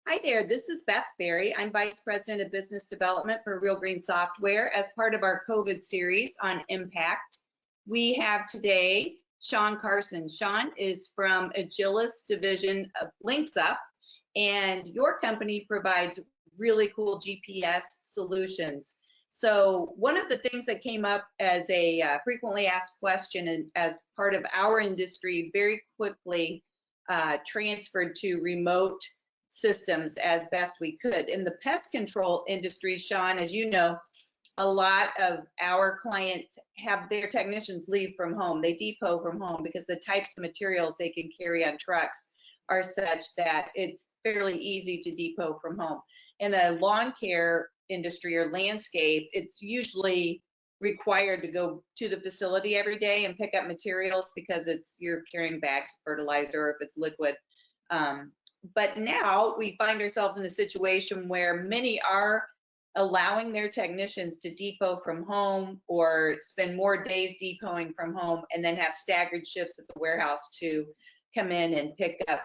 Hi there, this is Beth Berry. I'm Vice President of Business Development for Real Green Software as part of our COVID series on impact. We have today Sean Carson. Sean is from Agilis division of Linxup, and your company provides really cool GPS solutions. So one of the things that came up as a frequently asked question and as part of our industry very quickly transferred to remote systems as best we could. In the pest control industry, Sean, as you know, a lot of our clients have their technicians leave from home. They depot from home because the types of materials they can carry on trucks are such that it's fairly easy to depot from home. In a lawn care industry or landscape, it's usually required to go to the facility every day and pick up materials because you're carrying bags of fertilizer or if it's liquid. But now we find ourselves in a situation where many are allowing their technicians to depot from home or spend more days depoting from home and then have staggered shifts at the warehouse to come in and pick up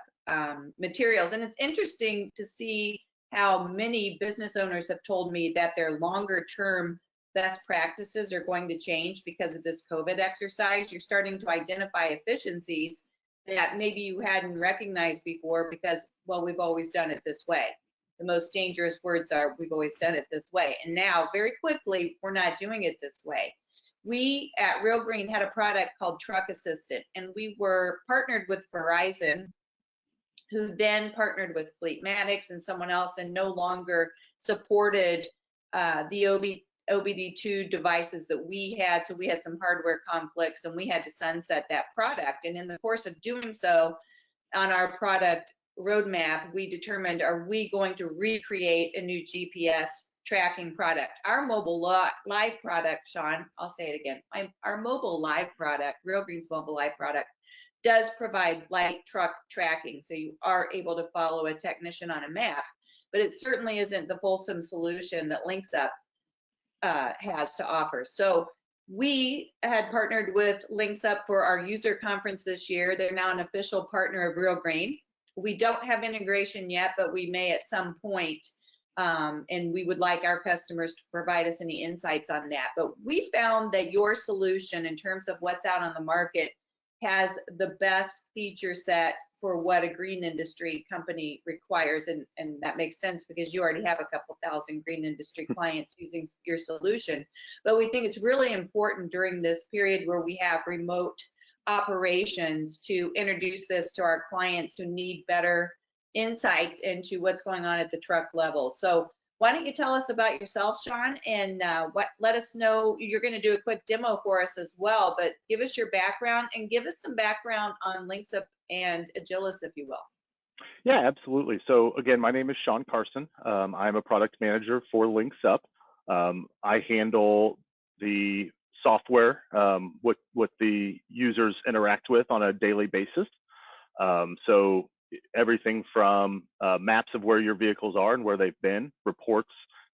materials. And it's interesting to see how many business owners have told me that their longer term best practices are going to change because of this COVID exercise. You're starting to identify efficiencies that maybe you hadn't recognized before because, well, we've always done it this way. The most dangerous words are, we've always done it this way. And now, very quickly, we're not doing it this way. We at Real Green had a product called Truck Assistant, and we were partnered with Verizon, who then partnered with Fleetmatics and someone else and no longer supported the OBD2 devices that we had, so we had some hardware conflicts and we had to sunset that product. And in the course of doing so, on our product roadmap, we determined, are we going to recreate a new GPS tracking product? Our mobile live product, Sean, I'll say it again, our mobile live product, Real Green's mobile live product, does provide light truck tracking, so you are able to follow a technician on a map, but it certainly isn't the fulsome solution that Linxup has to offer. So we had partnered with Linxup for our user conference this year. They're now an official partner of Real Green. We don't have integration yet, but we may at some point, and we would like our customers to provide us any insights on that. But we found that your solution in terms of what's out on the market has the best feature set for what a green industry company requires, and that makes sense because you already have a couple thousand green industry clients using your solution. But we think it's really important during this period where we have remote operations to introduce this to our clients who need better insights into what's going on at the truck level. So why don't you tell us about yourself, Sean, and let us know. You're going to do a quick demo for us as well, but give us your background and give us some background on Linxup and Agilis, if you will. Yeah, absolutely. So again, my name is Sean Carson. I'm a product manager for Linxup. I handle the software, what the users interact with on a daily basis. So everything from maps of where your vehicles are and where they've been, reports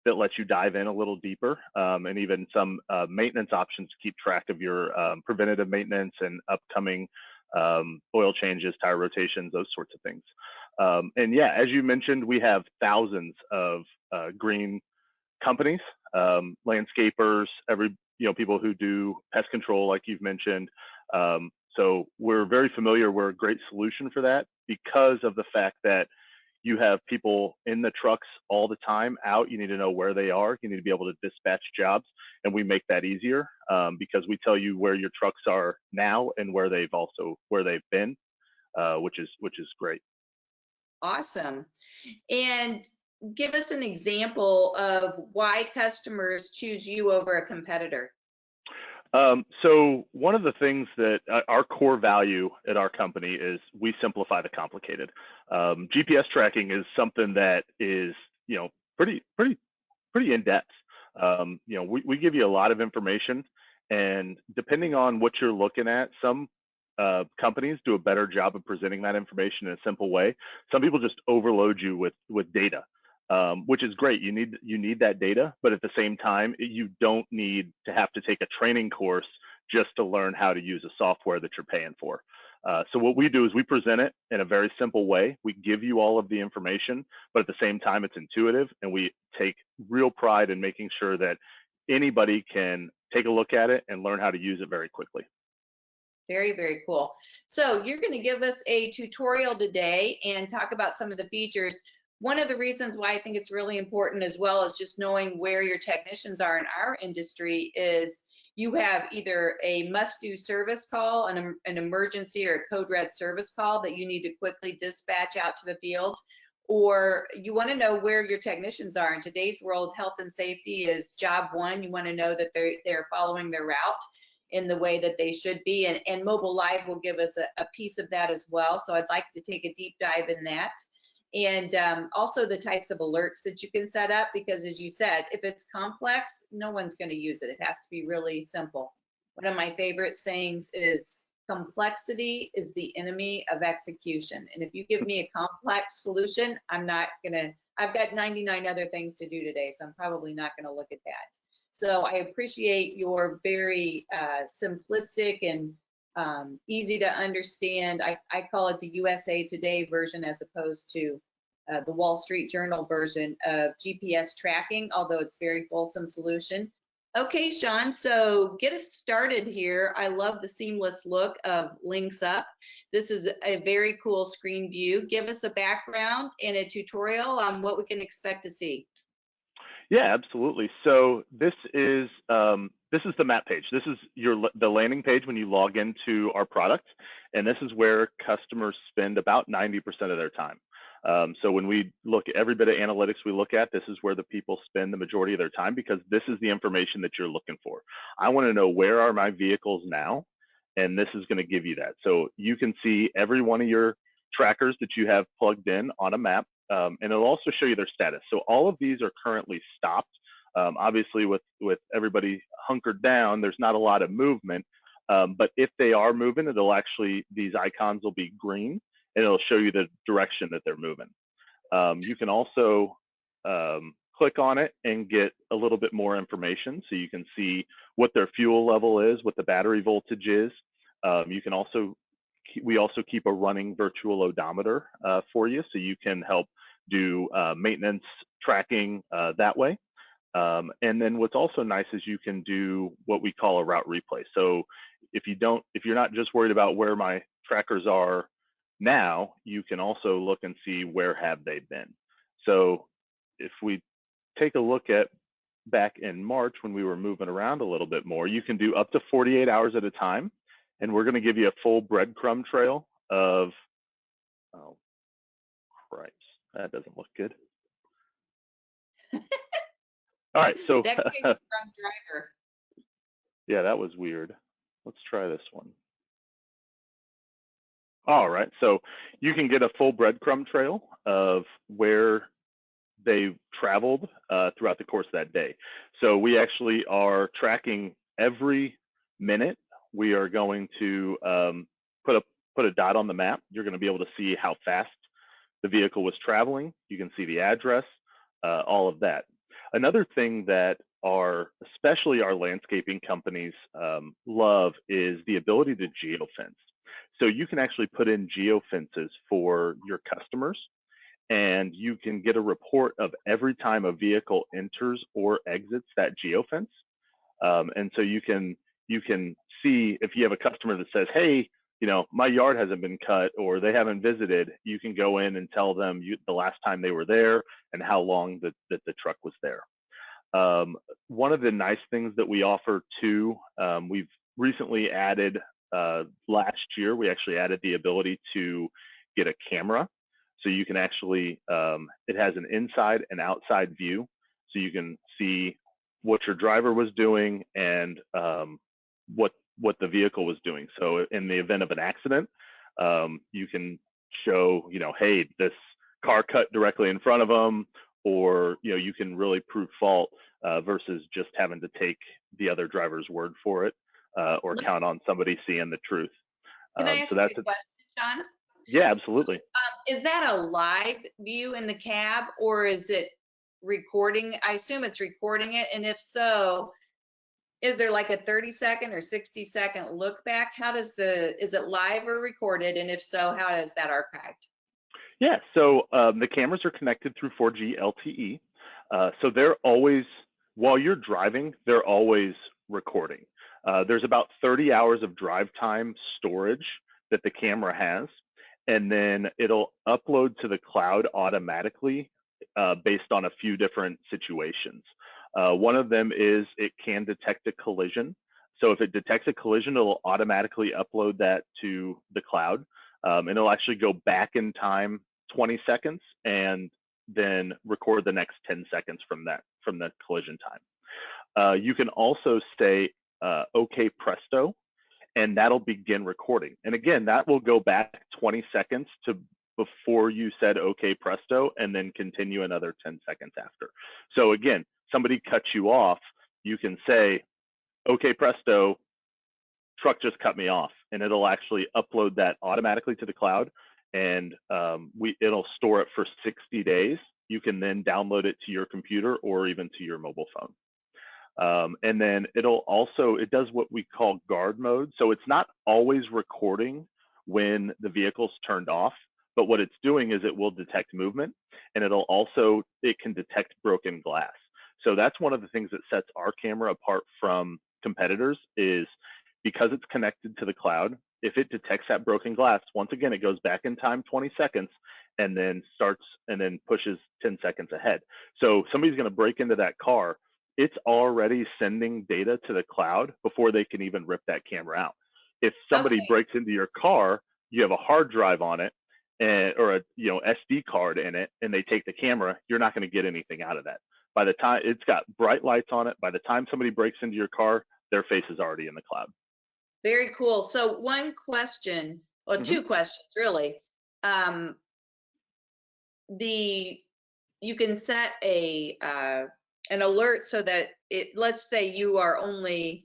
that let you dive in a little deeper, and even some maintenance options to keep track of your preventative maintenance and upcoming oil changes, tire rotations, those sorts of things. And yeah, as you mentioned, we have thousands of green companies, landscapers, people who do pest control, like you've mentioned. So we're very familiar. We're a great solution for that because of the fact that you have people in the trucks all the time out. You need to know where they are. You need to be able to dispatch jobs, and we make that easier because we tell you where your trucks are now and where they've been, which is great. Awesome. And give us an example of why customers choose you over a competitor. So one of the things that our core value at our company is we simplify the complicated. GPS tracking is something that is, pretty in depth. We give you a lot of information, and depending on what you're looking at, some companies do a better job of presenting that information in a simple way. Some people just overload you with data. Which is great. You need that data, but at the same time, you don't need to have to take a training course just to learn how to use a software that you're paying for. So what we do is we present it in a very simple way. We give you all of the information, but at the same time, it's intuitive, and we take real pride in making sure that anybody can take a look at it and learn how to use it very quickly. Very, very cool. So you're going to give us a tutorial today and talk about some of the features. One of the reasons why I think it's really important, as well as just knowing where your technicians are in our industry, is you have either a must-do service call, an emergency or a code red service call that you need to quickly dispatch out to the field, or you want to know where your technicians are. In today's world, health and safety is job one. You want to know that they're following their route in the way that they should be, and Mobile Live will give us a piece of that as well. So I'd like to take a deep dive in that. And also the types of alerts that you can set up, because as you said, if it's complex, no one's going to use it. It has to be really simple. One of my favorite sayings is complexity is the enemy of execution. And if you give me a complex solution, I've got 99 other things to do today, so I'm probably not going to look at that. So I appreciate your very simplistic and easy to understand. I call it the USA Today version as opposed to the Wall Street Journal version of GPS tracking, although it's very fulsome solution. Okay, Sean, so get us started here. I love the seamless look of Linxup. This is a very cool screen view. Give us a background and a tutorial on what we can expect to see. Yeah, absolutely. So this is the map page. This is the landing page when you log into our product, and this is where customers spend about 90% of their time. So when we look at every bit of analytics we look at, this is where the people spend the majority of their time, because this is the information that you're looking for. I want to know, where are my vehicles now? And this is going to give you that. So you can see every one of your trackers that you have plugged in on a map. And it'll also show you their status. So all of these are currently stopped. Obviously, with everybody hunkered down, there's not a lot of movement. But if they are moving, these icons will be green, and it'll show you the direction that they're moving. You can also click on it and get a little bit more information. So you can see what their fuel level is, what the battery voltage is. We also keep a running virtual odometer for you, so you can help do maintenance tracking that way. And then what's also nice is you can do what we call a route replay. So if you're not just worried about where my trackers are now, you can also look and see where have they been. So if we take a look at back in March, when we were moving around a little bit more, you can do up to 48 hours at a time. And we're going to give you a full breadcrumb trail of, oh, Christ, that doesn't look good. All right, so that came from driver. Yeah, that was weird. Let's try this one. All right, so you can get a full breadcrumb trail of where they traveled throughout the course of that day. So we actually are tracking every minute. We are going to put a dot on the map. You're going to be able to see how fast the vehicle was traveling. You can see the address, all of that. Another thing that especially our landscaping companies love is the ability to geofence. So you can actually put in geofences for your customers, and you can get a report of every time a vehicle enters or exits that geofence. And so you can see, if you have a customer that says, hey, my yard hasn't been cut or they haven't visited, you can go in and tell them the last time they were there and how long that the truck was there. One of the nice things that we offer too, we've recently added, last year, we actually added the ability to get a camera. So you can actually, it has an inside and outside view. So you can see what your driver was doing and what the vehicle was doing. So in the event of an accident, you can show, hey, this car cut directly in front of them, or you can really prove fault versus just having to take the other driver's word for it, or count on somebody seeing the truth. Can I ask you a question, Sean? Yeah, absolutely. Is that a live view in the cab, or is it recording? I assume it's recording it, and if so, is there like a 30-second or 60-second look back? How does is it live or recorded? And if so, how is that archived? Yeah, so the cameras are connected through 4G LTE. So they're always, while you're driving, they're always recording. There's about 30 hours of drive time storage that the camera has, and then it'll upload to the cloud automatically based on a few different situations. One of them is it can detect a collision. So if it detects a collision, it'll automatically upload that to the cloud, and it'll actually go back in time 20 seconds and then record the next 10 seconds from the collision time. You can also say okay presto, and that'll begin recording. And again, that will go back 20 seconds to before you said okay presto, and then continue another 10 seconds after. So again, somebody cuts you off, you can say okay presto, truck just cut me off, and it'll actually upload that automatically to the cloud, and it'll store it for 60 days. You can then download it to your computer or even to your mobile phone. And then it does what we call guard mode. So it's not always recording when the vehicle's turned off, but what it's doing is it will detect movement, and it can detect broken glass. So that's one of the things that sets our camera apart from competitors, is because it's connected to the cloud. If it detects that broken glass, once again, it goes back in time 20 seconds and then pushes 10 seconds ahead. So somebody's going to break into that car, it's already sending data to the cloud before they can even rip that camera out. If somebody breaks into your car, you have a hard drive on it, or a SD card in it, and they take the camera, you're not going to get anything out of that. By the time it's got bright lights on it, by the time somebody breaks into your car, their face is already in the cloud. Very cool. So one question, or two questions really. You can set an alert so that let's say you are only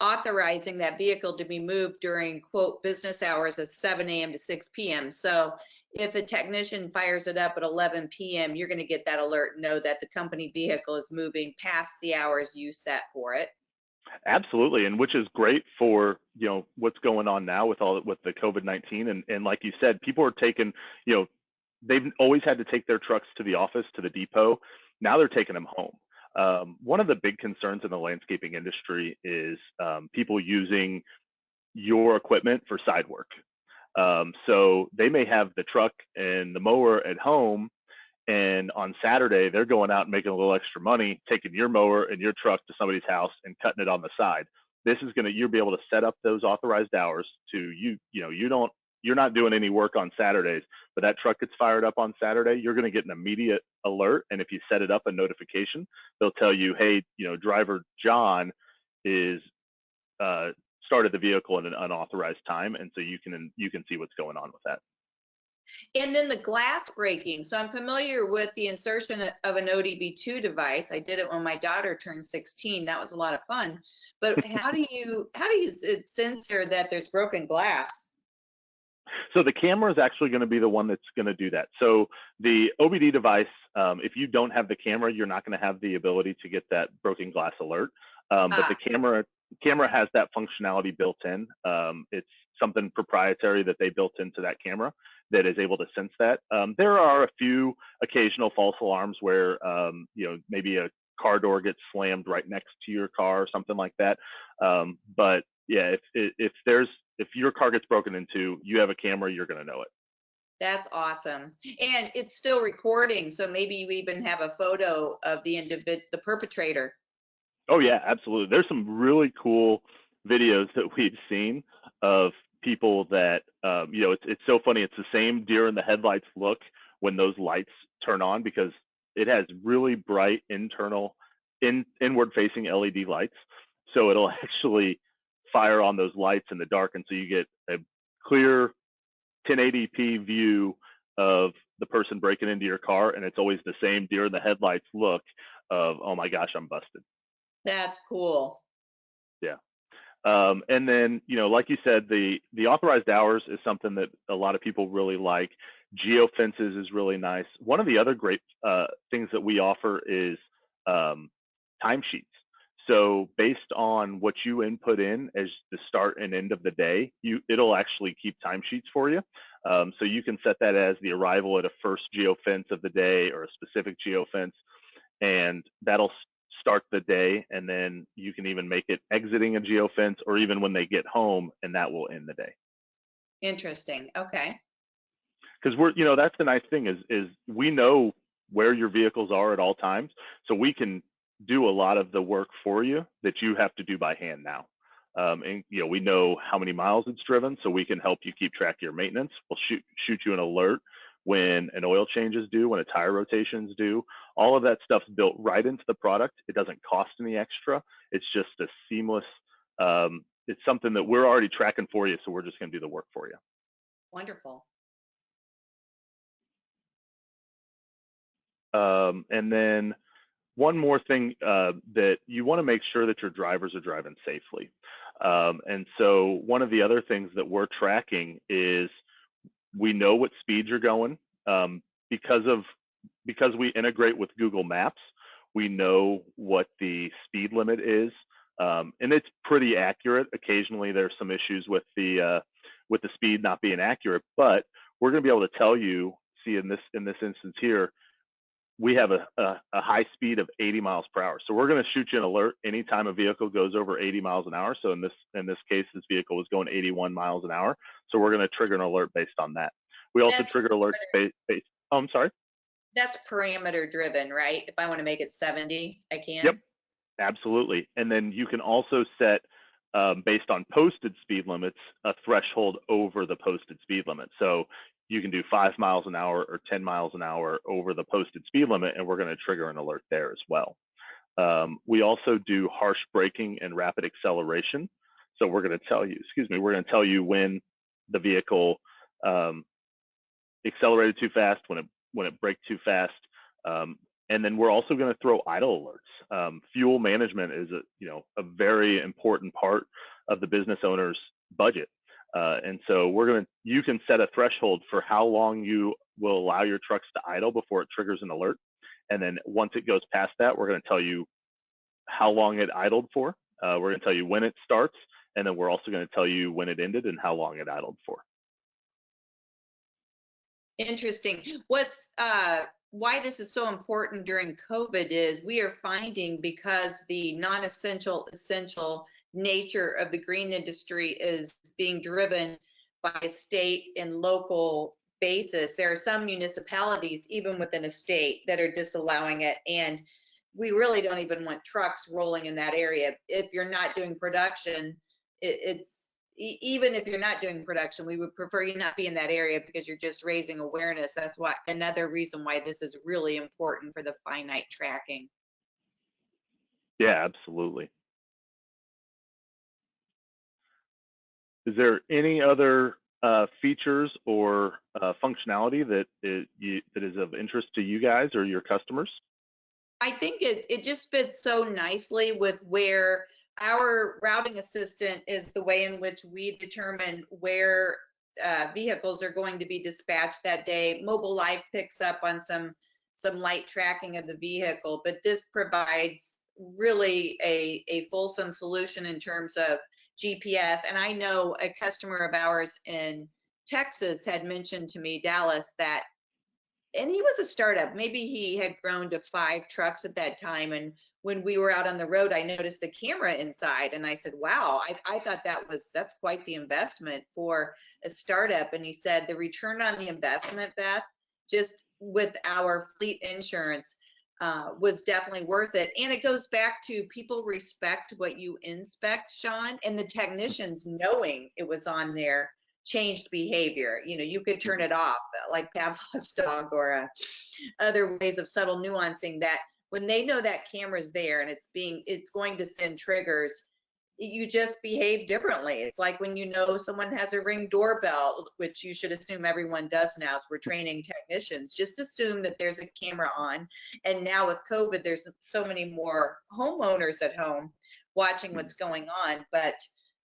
authorizing that vehicle to be moved during quote business hours of 7 a.m. to 6 p.m. So if a technician fires it up at 11 p.m., you're going to get that alert and know that the company vehicle is moving past the hours you set for it. Absolutely, and which is great for what's going on now with the COVID-19, and like you said, people are taking, they've always had to take their trucks to the office, to the depot. Now they're taking them home. One of the big concerns in the landscaping industry is people using your equipment for side work. So they may have the truck and the mower at home, and on Saturday they're going out and making a little extra money, taking your mower and your truck to somebody's house and cutting it on the side. You'll be able to set up those authorized hours to you're not doing any work on Saturdays, but that truck gets fired up on Saturday, you're going to get an immediate alert. And if you set it up a notification, they'll tell you, hey, driver John is started the vehicle at an unauthorized time, and so you can see what's going on with that. And then the glass breaking. So I'm familiar with the insertion of an ODB2 device. I did it when my daughter turned 16. That was a lot of fun. But how do you censor that there's broken glass? So the camera is actually going to be the one that's going to do that. So the OBD device, if you don't have the camera, you're not going to have the ability to get that broken glass alert. But the camera has that functionality built in. It's something proprietary that they built into that camera that is able to sense that. There are a few occasional false alarms where maybe a car door gets slammed right next to your car or something like that. But yeah, if your car gets broken into, you have a camera, you're going to know it. That's awesome. And it's still recording, so maybe you even have a photo of the perpetrator. Oh yeah, absolutely. There's some really cool videos that we've seen of people that it's so funny. It's the same deer in the headlights look when those lights turn on, because it has really bright inward facing LED lights. So it'll actually fire on those lights in the dark, and so you get a clear 1080p view of the person breaking into your car, and it's always the same deer in the headlights look of, oh my gosh, I'm busted. That's cool. Yeah. And then, like you said, the authorized hours is something that a lot of people really like. Geofences is really nice. One of the other great things that we offer is timesheets. So based on what you input in as the start and end of the day, it'll actually keep timesheets for you. So you can set that as the arrival at a first geofence of the day or a specific geofence, and that'll start the day. And then you can even make it exiting a geofence or even when they get home, and that will end the day. Interesting. Okay. Because that's the nice thing is we know where your vehicles are at all times, so we can do a lot of the work for you that you have to do by hand now. And we know how many miles it's driven, so we can help you keep track of your maintenance. We'll shoot you an alert when an oil change is due, when a tire rotation is due. All of that stuff's built right into the product. It doesn't cost any extra. It's just a seamless. It's something that we're already tracking for you, so we're just going to do the work for you. Wonderful. And then one more thing, that you want to make sure that your drivers are driving safely. And so one of the other things that we're tracking is we know what speeds you're going, because we integrate with Google Maps. We know what the speed limit is, and it's pretty accurate. Occasionally there's some issues with the speed not being accurate, but we're going to be able to tell you. See, in this instance here, we have a high speed of 80 miles per hour. So we're going to shoot you an alert anytime a vehicle goes over 80 miles an hour. So in this case, this vehicle was going 81 miles an hour. So we're going to trigger an alert based on that. We also trigger alerts based. Oh, I'm sorry. That's parameter driven, right? If I want to make it 70, I can. Yep, absolutely. And then you can also set, based on posted speed limits, a threshold over the posted speed limit. So you can do 5 miles an hour or 10 miles an hour over the posted speed limit, and we're going to trigger an alert there as well. We also do harsh braking and rapid acceleration. So we're going to tell you, when the vehicle accelerated too fast, when it braked too fast. And then we're also going to throw idle alerts. Fuel management is a very important part of the business owner's budget. And so you can set a threshold for how long you will allow your trucks to idle before it triggers an alert. And then once it goes past that, we're going to tell you how long it idled for. We're going to tell you when it starts, and then we're also going to tell you when it ended and how long it idled for. Interesting. Why this is so important during COVID is we are finding, because the non-essential, essential nature of the green industry is being driven by a state and local basis. There are some municipalities, even within a state, that are disallowing it. And we really don't even want trucks rolling in that area. If you're not doing production, even if you're not doing production, we would prefer you not be in that area because you're just raising awareness. That's another reason why this is really important for the finite tracking. Yeah, absolutely. Is there any other features or functionality that is of interest to you guys or your customers? I think it just fits so nicely with where our routing assistant is the way in which we determine where vehicles are going to be dispatched that day. Mobile Life picks up on some light tracking of the vehicle, but this provides really a fulsome solution in terms of GPS. And I know a customer of ours in Texas had mentioned to me, Dallas, and he was a startup. Maybe he had grown to 5 trucks at that time. And when we were out on the road, I noticed the camera inside, and I said, wow, I thought that's quite the investment for a startup. And he said the return on the investment, Beth, just with our fleet insurance, was definitely worth it. And it goes back to people respect what you inspect, Sean, and the technicians knowing it was on there changed behavior. You could turn it off like Pavlov's dog, or other ways of subtle nuancing that when they know that camera's there and it's going to send triggers, you just behave differently. It's like when someone has a Ring doorbell, which you should assume everyone does now, so we're training technicians, just assume that there's a camera on. And now with COVID, there's so many more homeowners at home watching what's going on, but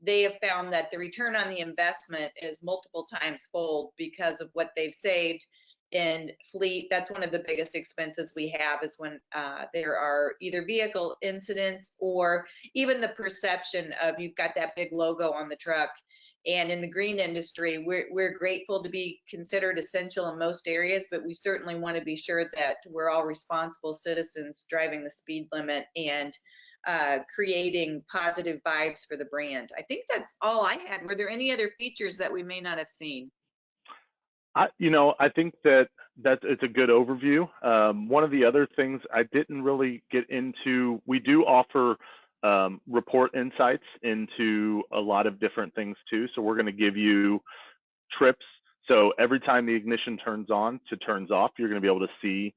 they have found that the return on the investment is multiple times fold because of what they've saved. and fleet, that's one of the biggest expenses we have, is when there are either vehicle incidents or even the perception of you've got that big logo on the truck. And in the green industry, we're grateful to be considered essential in most areas, but we certainly want to be sure that we're all responsible citizens driving the speed limit and creating positive vibes for the brand. I think that's all I had. Were there any other features that we may not have seen? I think that it's a good overview. One of the other things I didn't really get into, we do offer report insights into a lot of different things too. So we're going to give you trips. So every time the ignition turns on to turns off, you're going to be able to see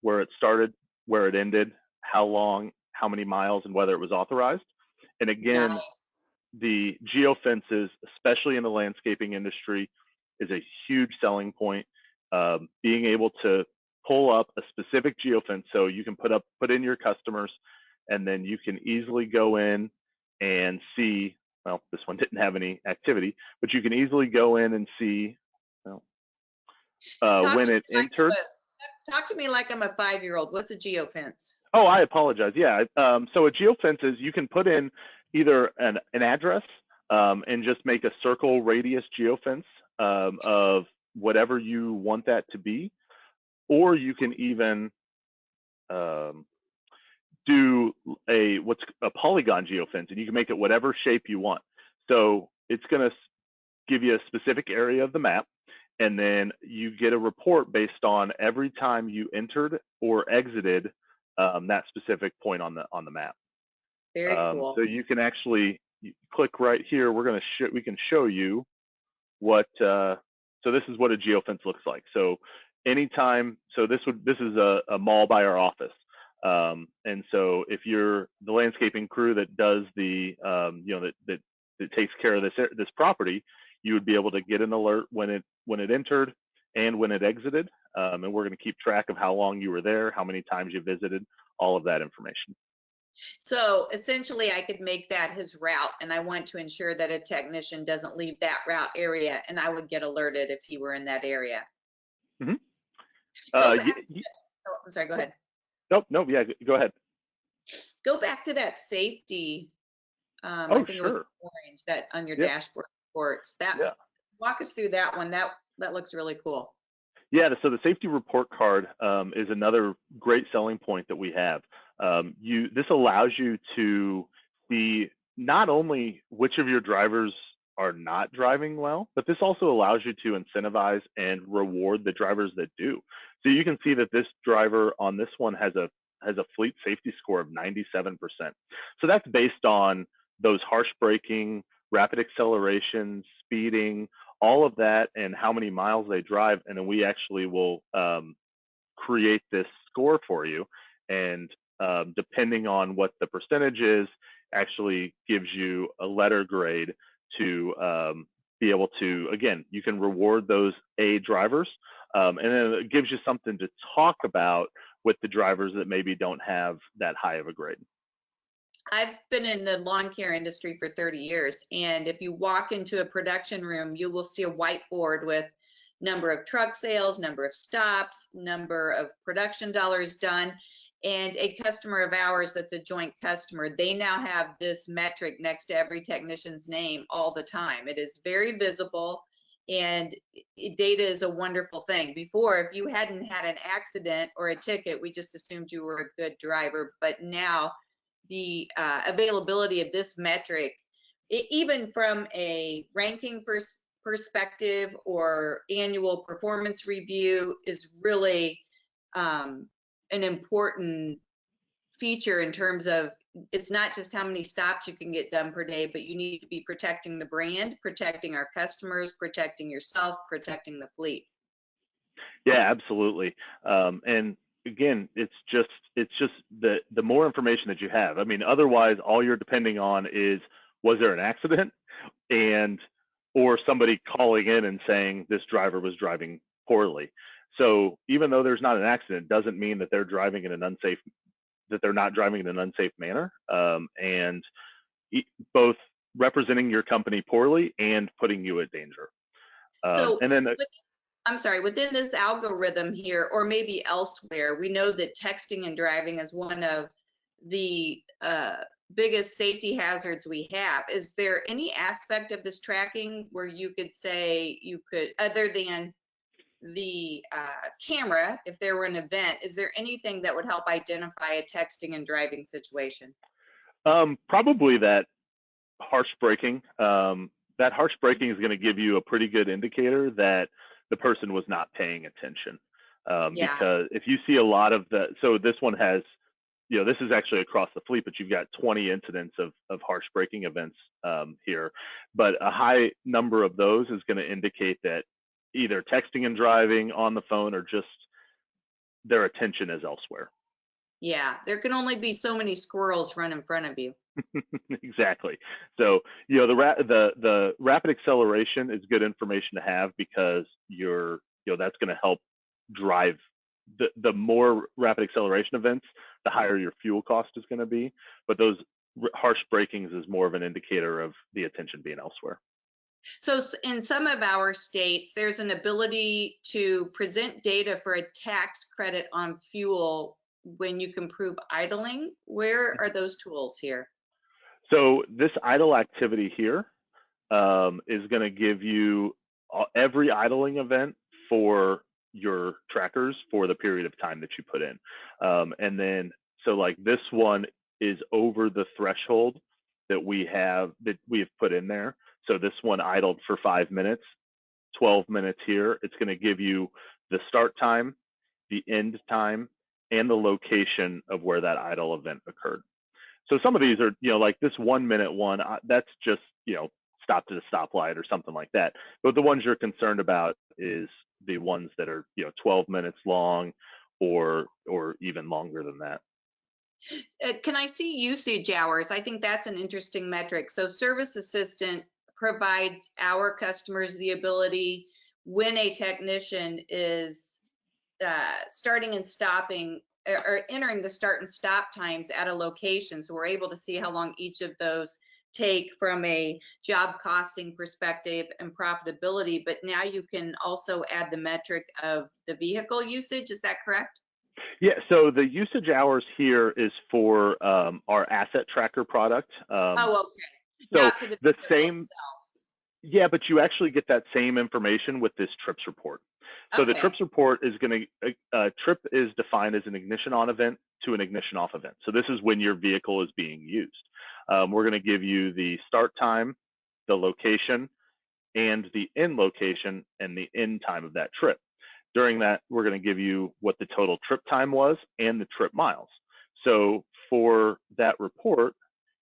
where it started, where it ended, how long, how many miles, and whether it was authorized. And again, Nice. the geofences, especially in the landscaping industry, is a huge selling point. Being able to pull up a specific geofence, so you can put in your customers, and then you can easily go in and see. Well, this one didn't have any activity, but you can easily go in and see when it entered. Talk to me like I'm a 5-year-old. What's a geofence? Oh, I apologize. Yeah. So a geofence is, you can put in either an address and just make a circle radius geofence of whatever you want that to be, or you can even do what's a polygon geofence, and you can make it whatever shape you want. So it's going to give you a specific area of the map, and then you get a report based on every time you entered or exited that specific point on the map. Very cool. So you can actually click right here. We can show you what. So this is what a geofence looks like. So anytime, so this is a mall by our office. And so if you're the landscaping crew that does the, that takes care of this property, you would be able to get an alert when it entered and when it exited. And we're going to keep track of how long you were there, how many times you visited, all of that information. So essentially, I could make that his route, and I want to ensure that a technician doesn't leave that route area, and I would get alerted if he were in that area. Mm-hmm. Oh, I'm sorry, go ahead. Nope, yeah, go ahead. Go back to that safety. I think sure. it was orange, that on your dashboard reports. Walk us through that one. That looks really cool. Yeah, so the safety report card is another great selling point that we have. This allows you to see not only which of your drivers are not driving well, but this also allows you to incentivize and reward the drivers that do. So you can see that this driver on this one has a fleet safety score of 97%. So that's based on those harsh braking, rapid acceleration, speeding, all of that, and how many miles they drive. And then we actually will create this score for you. And depending on what the percentage is, actually gives you a letter grade to be able to, again, you can reward those A drivers. And then it gives you something to talk about with the drivers that maybe don't have that high of a grade. I've been in the lawn care industry for 30 years, and if you walk into a production room, you will see a whiteboard with number of truck sales, number of stops, number of production dollars done. And a customer of ours that's a joint customer, they now have this metric next to every technician's name all the time. It is very visible, and data is a wonderful thing. Before, if you hadn't had an accident or a ticket, we just assumed you were a good driver. But now the availability of this metric, even from a ranking perspective or annual performance review, is really an important feature in terms of, it's not just how many stops you can get done per day, but you need to be protecting the brand, protecting our customers, protecting yourself, protecting the fleet. Yeah, absolutely. And again, it's just the more information that you have. I mean, otherwise, all you're depending on is, was there an accident, or somebody calling in and saying this driver was driving poorly. So even though there's not an accident, doesn't mean that they're driving in an unsafe, that they're not driving in an unsafe manner. And both representing your company poorly and putting you at danger. So and then I'm sorry, within this algorithm here, or maybe elsewhere, we know that texting and driving is one of the biggest safety hazards we have. Is there any aspect of this tracking where you could say you could, other than the camera, if there were an event, is there anything that would help identify a texting and driving situation? Probably that harsh braking. That harsh braking is going to give you a pretty good indicator that the person was not paying attention. Yeah, Because if you see a lot of the, so this one has, this is actually across the fleet, but you've got 20 incidents of harsh braking events here. But a high number of those is going to indicate that either texting and driving on the phone or just their attention is elsewhere. yeah. There can only be so many squirrels run in front of you. Exactly. So, the rapid acceleration is good information to have because that's going to help drive the more rapid acceleration events, the higher your fuel cost is going to be. But those harsh brakings is more of an indicator of the attention being elsewhere. So in some of our states, there's an ability to present data for a tax credit on fuel when you can prove idling. Where are those tools here? So this idle activity here is going to give you every idling event for your trackers for the period of time that you put in. And then, so like this one is over the threshold that we have put in there. So this one idled for 5 minutes, 12 minutes here. It's going to give you the start time, the end time, and the location of where that idle event occurred. So some of these are, like this 1 minute one, that's just, stopped at a stoplight or something like that. But the ones you're concerned about is the ones that are, 12 minutes long or even longer than that. Can I see usage hours? I think that's an interesting metric. So Service Assistant provides our customers the ability when a technician is starting and stopping or entering the start and stop times at a location. So we're able to see how long each of those take from a job costing perspective and profitability. But now you can also add the metric of the vehicle usage. Is that correct? Yeah, so the usage hours here is for our asset tracker product. Oh, okay. So Not for the the vehicle same, itself. yeah, but you actually get that same information with this trips report. So the Okay. trips report is going to, trip is defined as an ignition on event to an ignition off event. So this is when your vehicle is being used. We're going to give you the start time, the location, and the end location and the end time of that trip. During that, we're going to give you what the total trip time was and the trip miles. So for that report,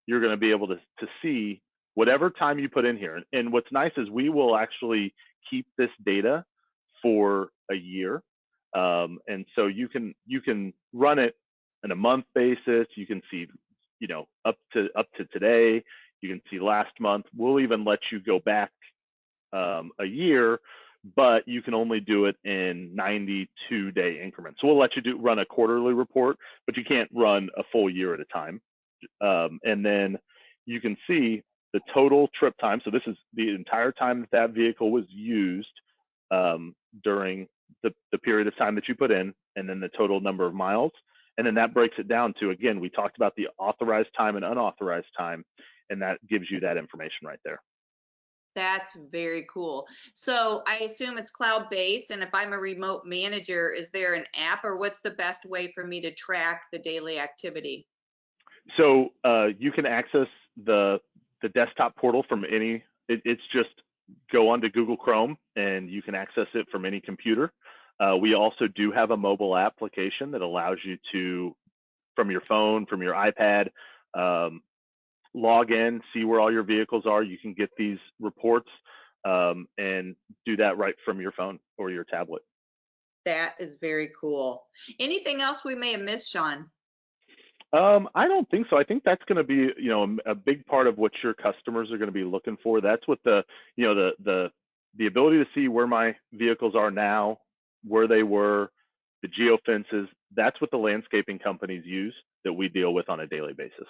you're going to be able to see whatever time you put in here. And what's nice is we will actually keep this data for a year. And so you can run it on a month basis. You can see, up to today. You can see last month. We'll even let you go back a year, but you can only do it in 92-day increments. So we'll let you run a quarterly report, but you can't run a full year at a time. And then you can see the total trip time. So this is the entire time that vehicle was used during the period of time that you put in, and then the total number of miles. And then that breaks it down to, again, we talked about the authorized time and unauthorized time, and that gives you that information right there. That's very cool. So I assume it's cloud-based, and if I'm a remote manager, is there an app, or what's the best way for me to track the daily activity? So you can access the desktop portal from any, it's just go onto Google Chrome and you can access it from any computer. We also do have a mobile application that allows you to, from your phone, from your iPad, log in, see where all your vehicles are. You can get these reports and do that right from your phone or your tablet. That is very cool. Anything else we may have missed, Sean? I don't think so. I think that's going to be, a big part of what your customers are going to be looking for. That's what the ability to see where my vehicles are now, where they were, the geofences. That's what the landscaping companies use that we deal with on a daily basis.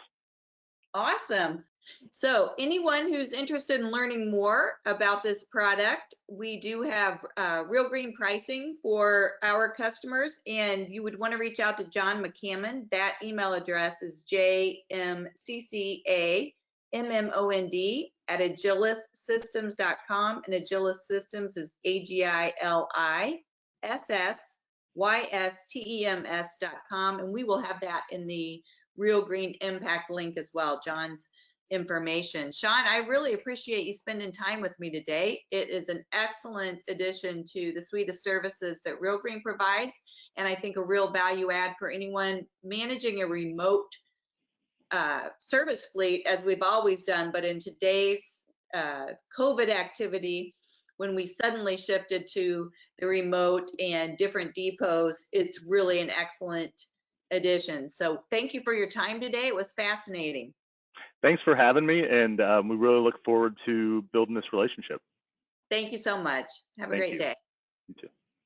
Awesome. So anyone who's interested in learning more about this product, we do have real green pricing for our customers, and you would want to reach out to John McCammond. That email address is jmccammond@agilissystems.com, and Agilis Systems is AGILISYSTEMS.com, and we will have that in the Real Green Impact link as well, John's information. Sean, I really appreciate you spending time with me today. It is an excellent addition to the suite of services that Real Green provides, and I think a real value add for anyone managing a remote service fleet, as we've always done, but in today's COVID activity, when we suddenly shifted to the remote and different depots, it's really an excellent addition. So thank you for your time today. It was fascinating. Thanks for having me, and we really look forward to building this relationship. Thank you so much. Have a great day. You too.